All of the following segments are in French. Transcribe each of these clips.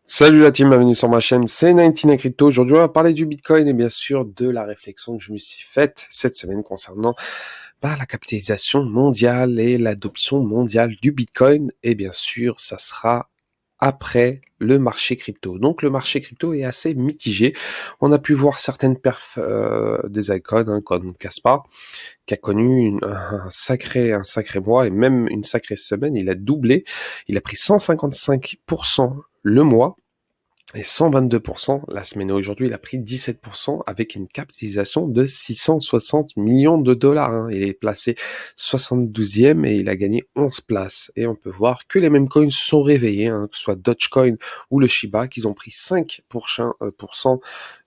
Salut la team, bienvenue sur ma chaîne, c'est 99 Crypto. Aujourd'hui, on va parler du Bitcoin et bien sûr de la réflexion que je me suis faite cette semaine concernant la capitalisation mondiale et l'adoption mondiale du Bitcoin. Et bien sûr, ça sera après le marché crypto. Donc le marché crypto est assez mitigé. On a pu voir certaines perfs des icônes comme Caspar, qui a connu un sacré mois et même une sacrée semaine. Il a doublé, il a pris 155% le mois et 122% la semaine. Et aujourd'hui, il a pris 17% avec une capitalisation de 660 millions de dollars. Hein. Il est placé 72e et il a gagné 11 places. Et on peut voir que les mêmes coins se sont réveillés, hein, que ce soit Dogecoin ou le Shiba, qu'ils ont pris 5%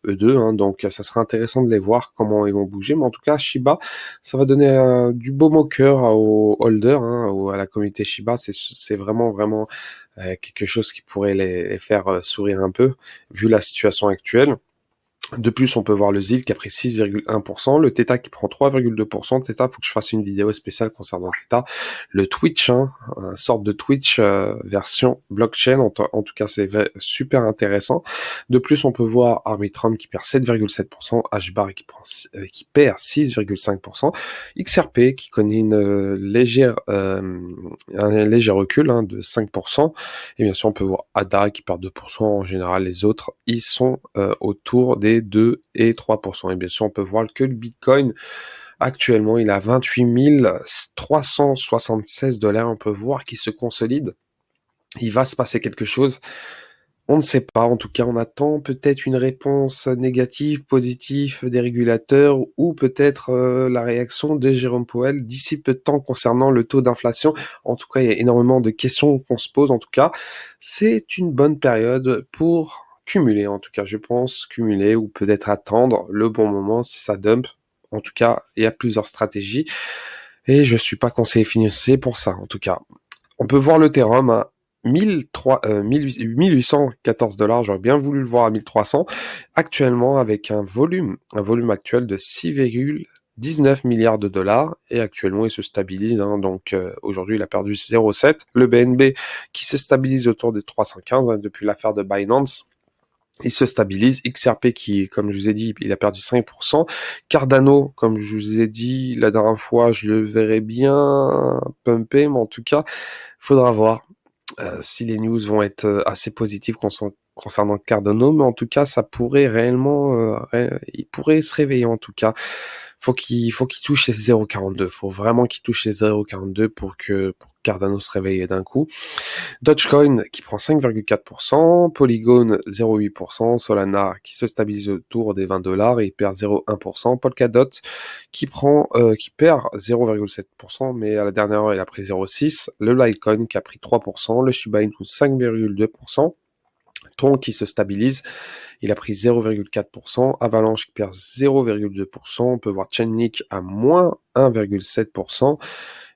eux deux. Hein. Donc, ça sera intéressant de les voir comment ils vont bouger. Mais en tout cas, Shiba, ça va donner du baume au cœur aux holders, hein, à la communauté Shiba. C'est vraiment quelque chose qui pourrait les faire sourire un peu, vu la situation actuelle. De plus, on peut voir le ZIL qui a pris 6,1%, le Theta qui prend 3,2%. Theta, faut que je fasse une vidéo spéciale concernant Theta. Le Twitch, hein, une sorte de Twitch version blockchain. En tout cas, c'est super intéressant. De plus, on peut voir Arbitrum qui perd 7,7%, HBAR qui perd 6,5%, XRP qui connaît un léger recul, hein, de 5%. Et bien sûr, on peut voir ADA qui perd 2%. En général, les autres, ils sont autour des 2 et 3%. Et bien sûr, on peut voir que le Bitcoin, actuellement, il a 28 376 dollars. On peut voir qu'il se consolide. Il va se passer quelque chose. On ne sait pas. En tout cas, on attend peut-être une réponse négative, positive des régulateurs ou peut-être la réaction de Jérôme Powell d'ici peu de temps concernant le taux d'inflation. En tout cas, il y a énormément de questions qu'on se pose. En tout cas, c'est une bonne période pour cumuler. En tout cas, je pense cumuler ou peut-être attendre le bon moment si ça dump. En tout cas, il y a plusieurs stratégies et je suis pas conseiller financier pour ça. En tout cas, on peut voir l'Ethereum à 1814 dollars. J'aurais bien voulu le voir à 1300. Actuellement, avec un volume actuel de 6,19 milliards de dollars. Et actuellement, il se stabilise. Hein, donc, aujourd'hui, il a perdu 0,7. Le BNB qui se stabilise autour des 315 hein, depuis l'affaire de Binance. Il se stabilise. XRP qui, comme je vous ai dit, il a perdu 5%. Cardano, comme je vous ai dit la dernière fois, je le verrai bien pumper, mais en tout cas, faudra voir si les news vont être assez positives concernant Cardano, mais en tout cas, ça pourrait réellement, il pourrait se réveiller en tout cas. Faut qu'il touche les 0,42. Faut vraiment qu'il touche les 0,42 pour que Cardano se réveille d'un coup. Dogecoin qui prend 5,4%, Polygon 0,8%, Solana qui se stabilise autour des 20 dollars et il perd 0,1%, Polkadot qui perd 0,7%, mais à la dernière heure il a pris 0,6%, le Litecoin qui a pris 3%, le Shiba Inu 5,2%, Tron qui se stabilise, il a pris 0,4%, Avalanche qui perd 0,2%, on peut voir Chainlink à moins 1,7%,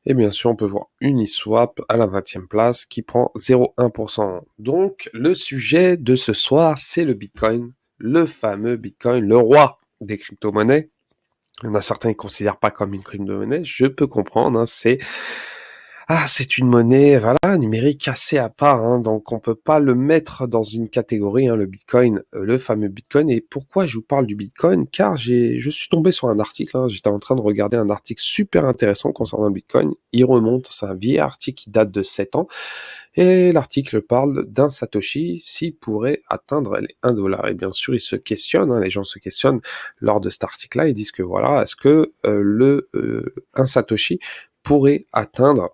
et bien sûr on peut voir Uniswap à la 20e place qui prend 0,1%. Donc le sujet de ce soir, c'est le Bitcoin, le fameux Bitcoin, le roi des crypto-monnaies. Il y en a certains qui ne considèrent pas comme une crypto-monnaie, je peux comprendre, hein, c'est une monnaie, voilà, numérique assez à part, hein, donc on peut pas le mettre dans une catégorie, hein, le Bitcoin, le fameux Bitcoin. Et pourquoi je vous parle du Bitcoin? Car je suis tombé sur un article, hein, j'étais en train de regarder un article super intéressant concernant le Bitcoin. Il remonte, c'est un vieil article qui date de 7 ans, et l'article parle d'un Satoshi s'il pourrait atteindre les 1 dollar. Et bien sûr, ils se questionnent, hein, les gens se questionnent lors de cet article-là, ils disent que voilà, est-ce que un Satoshi pourrait atteindre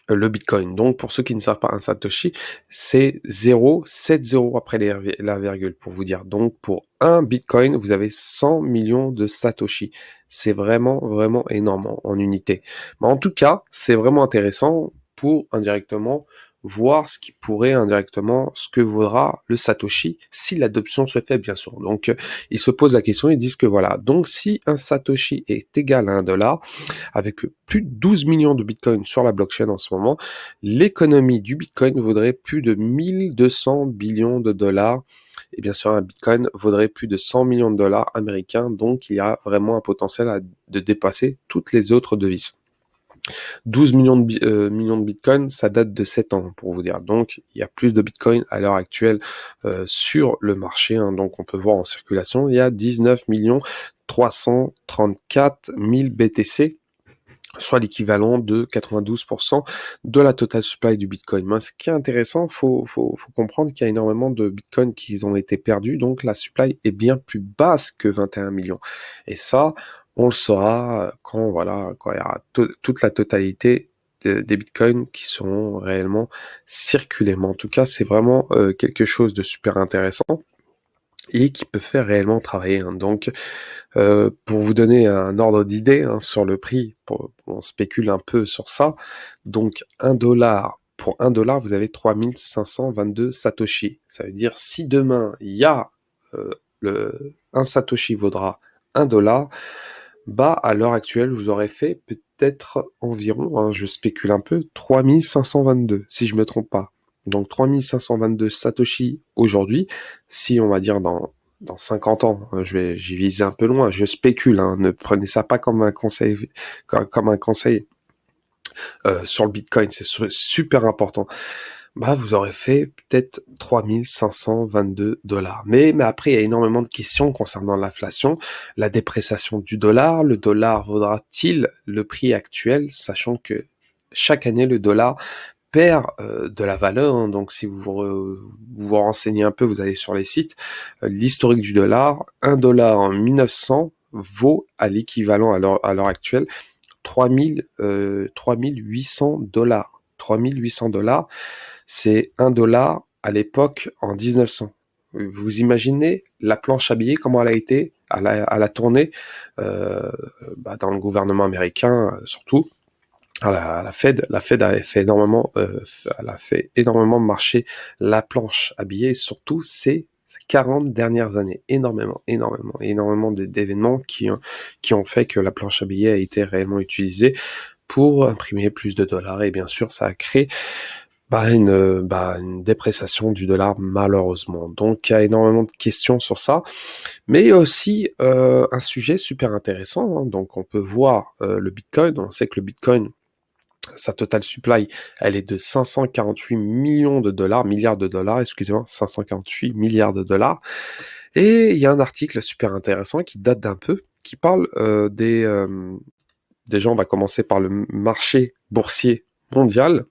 le Bitcoin. Donc, pour ceux qui ne savent pas, un Satoshi, c'est 0, 7 zéros après la virgule, pour vous dire. Donc, pour un Bitcoin, vous avez 100 millions de Satoshi. C'est vraiment énorme en unité. Mais en tout cas, c'est vraiment intéressant pour indirectement voir ce qui pourrait indirectement, ce que vaudra le Satoshi si l'adoption se fait, bien sûr. Donc, ils se posent la question, ils disent que voilà. Donc, si un Satoshi est égal à 1 dollar, avec plus de 12 millions de bitcoins sur la blockchain en ce moment, l'économie du bitcoin vaudrait plus de 1200 billions de dollars. Et bien sûr, un bitcoin vaudrait plus de 100 millions de dollars américains, donc il y a vraiment un potentiel de dépasser toutes les autres devises. 12 millions de bitcoins, ça date de 7 ans, pour vous dire. Donc, il y a plus de bitcoins à l'heure actuelle sur le marché. Donc, on peut voir en circulation, il y a 19 334 000 BTC, soit l'équivalent de 92% de la total supply du Bitcoin. Mais ce qui est intéressant, faut comprendre qu'il y a énormément de Bitcoin qui ont été perdus, donc la supply est bien plus basse que 21 millions. Et ça, on le saura quand il y aura toute la totalité des Bitcoins qui seront réellement circulés. Mais en tout cas, c'est vraiment quelque chose de super intéressant et qui peut faire réellement travailler. Donc, pour vous donner un ordre d'idée sur le prix, on spécule un peu sur ça. Donc, pour 1 dollar, vous avez 3522 Satoshi. Ça veut dire, si demain, il y a un Satoshi vaudra 1 dollar, bah, à l'heure actuelle, vous aurez fait peut-être environ, je spécule un peu, 3522, si je me trompe pas. Donc 3522 Satoshi aujourd'hui, si on va dire dans 50 ans, j'y vise un peu loin, je spécule, ne prenez ça pas comme un conseil, comme un conseil sur le Bitcoin, c'est super important. Bah, vous aurez fait peut-être 3522 dollars. Mais après, il y a énormément de questions concernant l'inflation, la dépréciation du dollar. Le dollar vaudra-t-il le prix actuel, sachant que chaque année, le dollar perd de la valeur. Donc, si vous renseignez un peu, vous allez sur les sites, l'historique du dollar, 1 dollar en 1900 vaut à l'équivalent à l'heure actuelle 3800 dollars. 3800 dollars, c'est 1 dollar à l'époque en 1900. Vous imaginez la planche à billets, comment elle a été à la tournée dans le gouvernement américain surtout. La Fed a fait énormément, elle a fait énormément marcher la planche à billets, surtout ces 40 dernières années. Énormément d'événements qui ont fait que la planche à billets a été réellement utilisée pour imprimer plus de dollars. Et bien sûr, ça a créé une dépréciation du dollar, malheureusement. Donc, il y a énormément de questions sur ça. Mais il y a aussi un sujet super intéressant. Donc, on peut voir le Bitcoin. On sait que le Bitcoin, sa total supply, elle est de 548 milliards de dollars, excusez-moi, 548 milliards de dollars. Et il y a un article super intéressant qui date d'un peu, qui parle déjà, on va commencer par le marché boursier mondial,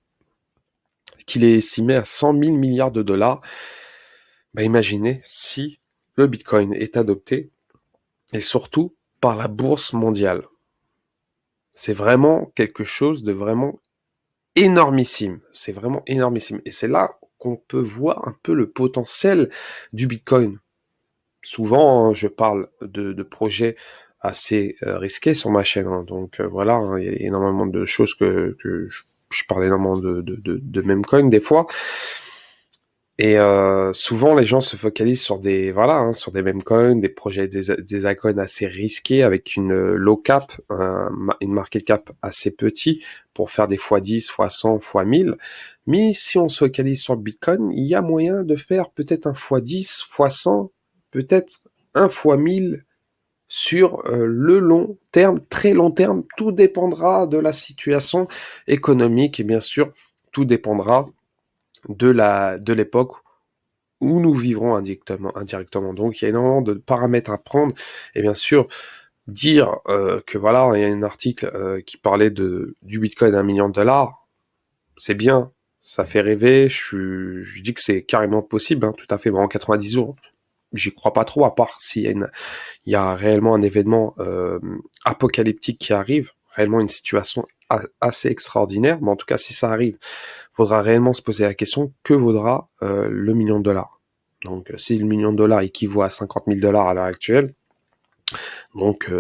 qu'il est estimé à 100 000 milliards de dollars. Bah, imaginez si le Bitcoin est adopté, et surtout par la bourse mondiale. C'est vraiment quelque chose de vraiment énormissime. C'est vraiment énormissime. Et c'est là qu'on peut voir un peu le potentiel du Bitcoin. Souvent, je parle de projets assez risqués sur ma chaîne. Donc voilà, il y a énormément de choses que je parle énormément de meme-coin des fois. Et souvent, les gens se focalisent sur sur des meme coins, des projets, des altcoins assez risqués avec une low cap, une market cap assez petit pour faire des x10, x100, x1000. Mais si on se focalise sur le Bitcoin, il y a moyen de faire peut-être un x10, x100, peut-être un x1000 sur le long terme, très long terme. Tout dépendra de la situation économique et bien sûr, tout dépendra de l'époque où nous vivrons indirectement. Donc, il y a énormément de paramètres à prendre. Et bien sûr, dire que voilà, il y a un article qui parlait du Bitcoin à 1 million de dollars, c'est bien, ça fait rêver. Je dis que c'est carrément possible, tout à fait. Bon, en 90 jours, j'y crois pas trop, à part s'il y a il y a réellement un événement apocalyptique qui arrive, réellement une situation assez extraordinaire. Mais en tout cas, si ça arrive, faudra réellement se poser la question, que vaudra le million de dollars? Donc, si le million de dollars équivaut à 50 000 dollars à l'heure actuelle, donc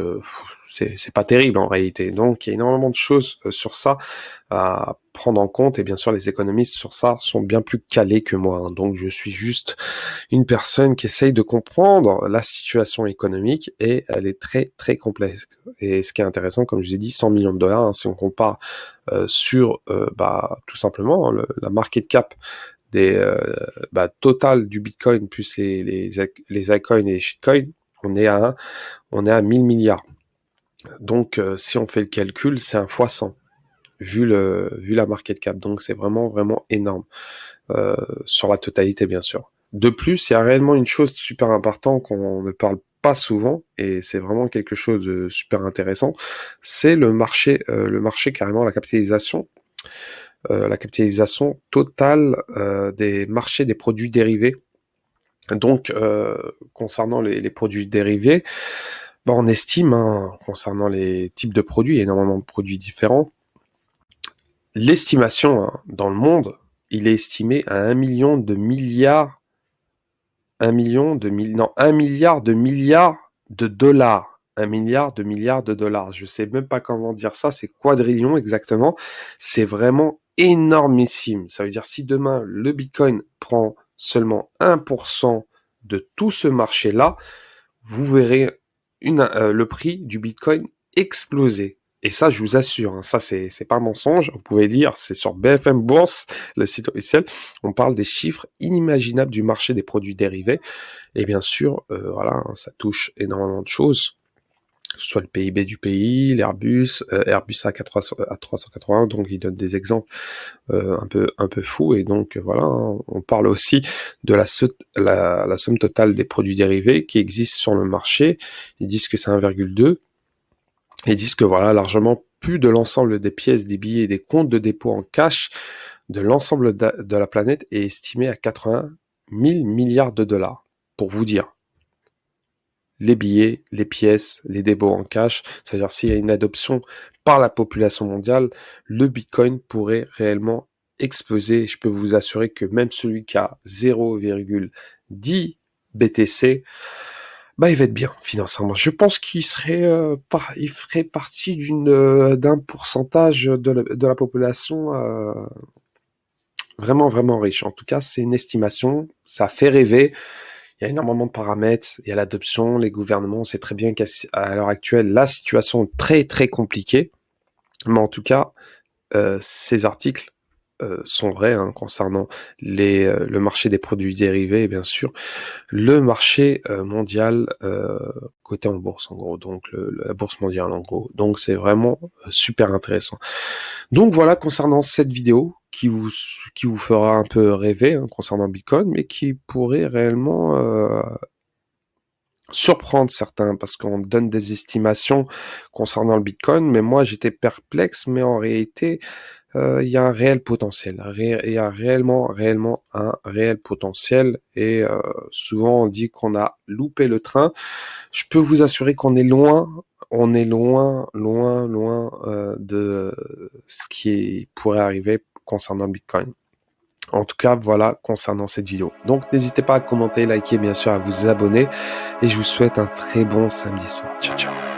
c'est pas terrible en réalité. Donc, il y a énormément de choses sur ça à prendre en compte, et bien sûr, les économistes sur ça sont bien plus calés que moi. Donc, je suis juste une personne qui essaye de comprendre la situation économique, et elle est très très complexe. Et ce qui est intéressant, comme je vous ai dit, 100 millions de dollars, si on compare sur tout simplement la market cap des total du Bitcoin plus les altcoins et les shitcoins, on est à 1000 milliards. Donc si on fait le calcul, c'est un fois 100. vu la market cap. Donc c'est vraiment, vraiment énorme, sur la totalité, bien sûr. De plus, il y a réellement une chose super importante qu'on ne parle pas souvent, et c'est vraiment quelque chose de super intéressant, c'est le marché carrément, la capitalisation totale des marchés des produits dérivés. Donc, concernant les produits dérivés, bah, on estime, hein, concernant les types de produits, il y a énormément de produits différents. L'estimation, hein, dans le monde, il est estimé à 1 milliard de milliards de dollars. 1 milliard de milliards de dollars. Je sais même pas comment dire ça, c'est quadrillion exactement. C'est vraiment énormissime. Ça veut dire si demain le Bitcoin prend seulement 1% de tout ce marché-là, vous verrez le prix du Bitcoin exploser. Et ça, je vous assure, hein, ça c'est pas un mensonge. Vous pouvez lire, c'est sur BFM Bourse, le site officiel. On parle des chiffres inimaginables du marché des produits dérivés. Et bien sûr, voilà, hein, ça touche énormément de choses, que ce soit le PIB du pays, Airbus à 380, donc il donne des exemples un peu fous. Et donc voilà, hein, on parle aussi de la somme totale des produits dérivés qui existent sur le marché. Ils disent que c'est 1,2. Ils disent que voilà, largement plus de l'ensemble des pièces, des billets et des comptes de dépôt en cash de l'ensemble de la planète est estimé à 80 000 milliards de dollars. Pour vous dire, les billets, les pièces, les dépôts en cash, c'est-à-dire s'il y a une adoption par la population mondiale, le Bitcoin pourrait réellement exploser. Je peux vous assurer que même celui qui a 0,10 BTC, bah, il va être bien financièrement. Je pense qu'il serait, il ferait partie d'un pourcentage de la population vraiment, vraiment riche. En tout cas, c'est une estimation. Ça fait rêver. Il y a énormément de paramètres. Il y a l'adoption, les gouvernements. On sait très bien qu'à l'heure actuelle, la situation est très, très compliquée. Mais en tout cas, ces articles sont vrais, hein, concernant le marché des produits dérivés et bien sûr le marché mondial coté en bourse en gros, donc la bourse mondiale en gros. Donc c'est vraiment super intéressant. Donc voilà, concernant cette vidéo qui vous fera un peu rêver, hein, concernant Bitcoin, mais qui pourrait réellement surprendre certains, parce qu'on donne des estimations concernant le Bitcoin, mais moi j'étais perplexe, mais en réalité il y a un réel potentiel. Il y a réellement un réel potentiel. Et souvent, on dit qu'on a loupé le train. Je peux vous assurer qu'on est loin. On est loin, loin, loin de ce qui pourrait arriver concernant le Bitcoin. En tout cas, voilà concernant cette vidéo. Donc, n'hésitez pas à commenter, liker, bien sûr, à vous abonner. Et je vous souhaite un très bon samedi soir. Ciao, ciao.